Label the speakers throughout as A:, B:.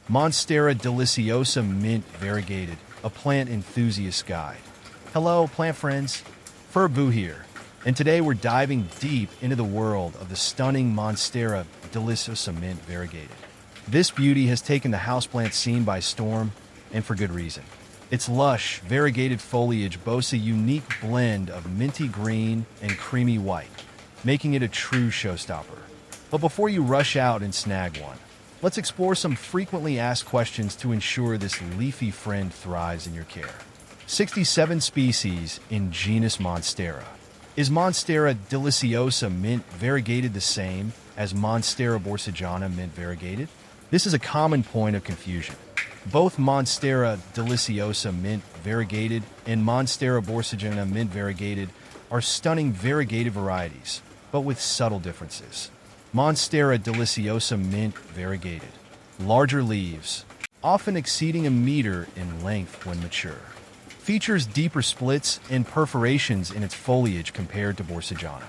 A: Monstera Deliciosa Mint Variegated, a plant enthusiast guide. Hello, plant friends. Furbu here, and today we're diving deep into the world of the stunning Monstera Deliciosa Mint Variegated. This beauty has taken the houseplant scene by storm, and for good reason. Its lush, variegated foliage boasts a unique blend of minty green and creamy white, making it a true showstopper. But before you rush out and snag one, let's explore some frequently asked questions to ensure this leafy friend thrives in your care. 67 species in genus Monstera. Is Monstera Deliciosa Mint Variegated the same as Monstera Borsigiana Mint Variegated? This is a common point of confusion. Both Monstera Deliciosa Mint Variegated and Monstera Borsigiana Mint Variegated are stunning variegated varieties, but with subtle differences. Monstera Deliciosa Mint Variegated. Larger leaves, often exceeding a meter in length when mature. Features deeper splits and perforations in its foliage compared to Borsigiana.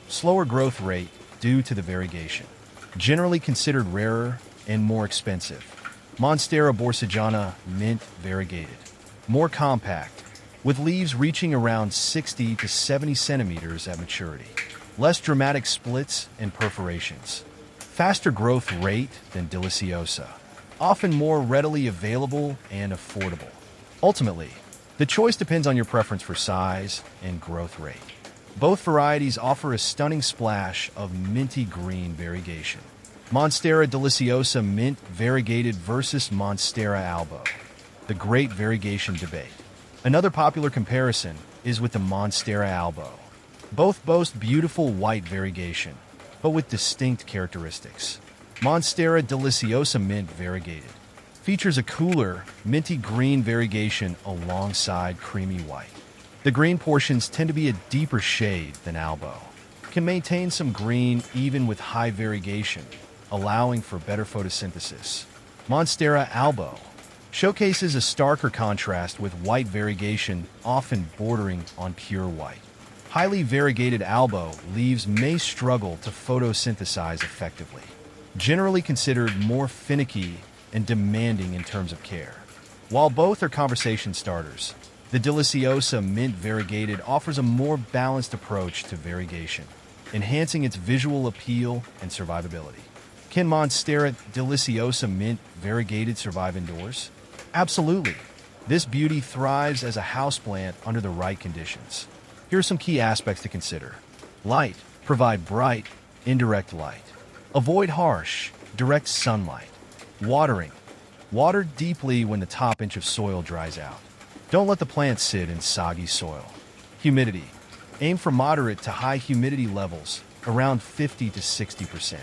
A: Slower growth rate due to the variegation. Generally considered rarer and more expensive. Monstera Borsigiana Mint Variegated. More compact, with leaves reaching around 60 to 70 centimeters at maturity. Less dramatic splits and perforations. Faster growth rate than Deliciosa. Often more readily available and affordable. Ultimately, the choice depends on your preference for size and growth rate. Both varieties offer a stunning splash of minty green variegation. Monstera Deliciosa Mint Variegated versus Monstera Albo. The great variegation debate. Another popular comparison is with the Monstera Albo. Both boast beautiful white variegation, but with distinct characteristics. Monstera Deliciosa Mint Variegated features a cooler, minty green variegation alongside creamy white. The green portions tend to be a deeper shade than Albo. Can maintain some green even with high variegation, allowing for better photosynthesis. Monstera Albo showcases a starker contrast with white variegation, often bordering on pure white. Highly variegated Albo leaves may struggle to photosynthesize effectively, generally considered more finicky and demanding in terms of care. While both are conversation starters, the Deliciosa Mint Variegated offers a more balanced approach to variegation, enhancing its visual appeal and survivability. Can Monstera Deliciosa Mint Variegated survive indoors? Absolutely. This beauty thrives as a houseplant under the right conditions. Here are some key aspects to consider. Light. Provide bright, indirect light. Avoid harsh, direct sunlight. Watering. Water deeply when the top inch of soil dries out. Don't let the plant sit in soggy soil. Humidity. Aim for moderate to high humidity levels, around 50 to 60%.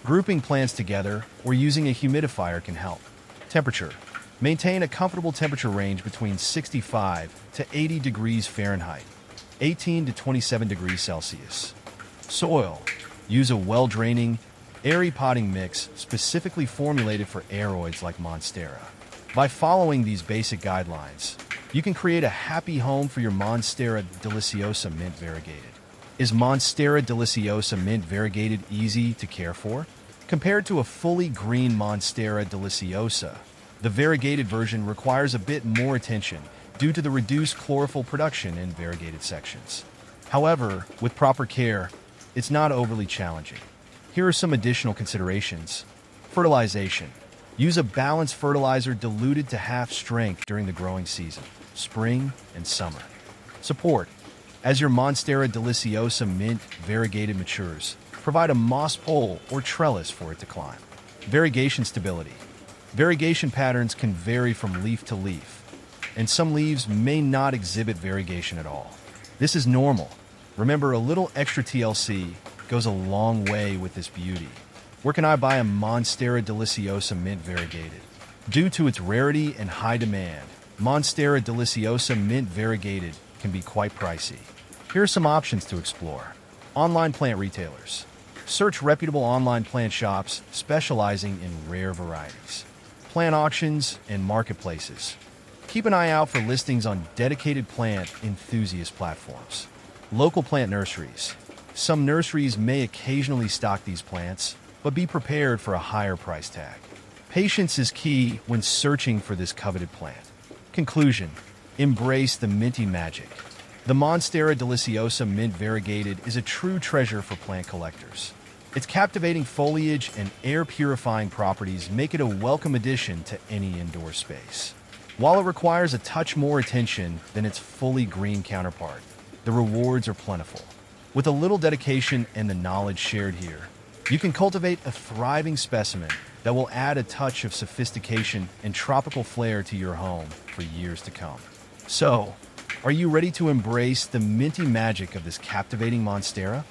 A: Grouping plants together or using a humidifier can help. Temperature. Maintain a comfortable temperature range between 65 to 80 degrees Fahrenheit, 18 to 27 degrees Celsius. Soil. Use a well-draining, airy potting mix specifically formulated for aeroids like Monstera. By following these basic guidelines, you can create a happy home for your Monstera Deliciosa Mint Variegated. Is Monstera Deliciosa Mint Variegated easy to care for? Compared to a fully green Monstera Deliciosa, the variegated version requires a bit more attention due to the reduced chlorophyll production in variegated sections. However, with proper care, it's not overly challenging. Here are some additional considerations. Fertilization. Use a balanced fertilizer diluted to half strength during the growing season, spring and summer. Support. As your Monstera Deliciosa Mint Variegated matures, provide a moss pole or trellis for it to climb. Variegation stability. Variegation patterns can vary from leaf to leaf, and some leaves may not exhibit variegation at all. This is normal. Remember, a little extra TLC goes a long way with this beauty. Where can I buy a Monstera Deliciosa Mint Variegated? Due to its rarity and high demand, Monstera Deliciosa Mint Variegated can be quite pricey. Here are some options to explore. Online plant retailers. Search reputable online plant shops specializing in rare varieties. Plant auctions and marketplaces. Keep an eye out for listings on dedicated plant enthusiast platforms. Local plant nurseries. Some nurseries may occasionally stock these plants, but be prepared for a higher price tag. Patience is key when searching for this coveted plant. Conclusion: embrace the minty magic. The Monstera Deliciosa mint variegated is a true treasure for plant collectors. Its captivating foliage and air-purifying properties make it a welcome addition to any indoor space. While it requires a touch more attention than its fully green counterpart, the rewards are plentiful. With a little dedication and the knowledge shared here, you can cultivate a thriving specimen that will add a touch of sophistication and tropical flair to your home for years to come. So, are you ready to embrace the minty magic of this captivating Monstera?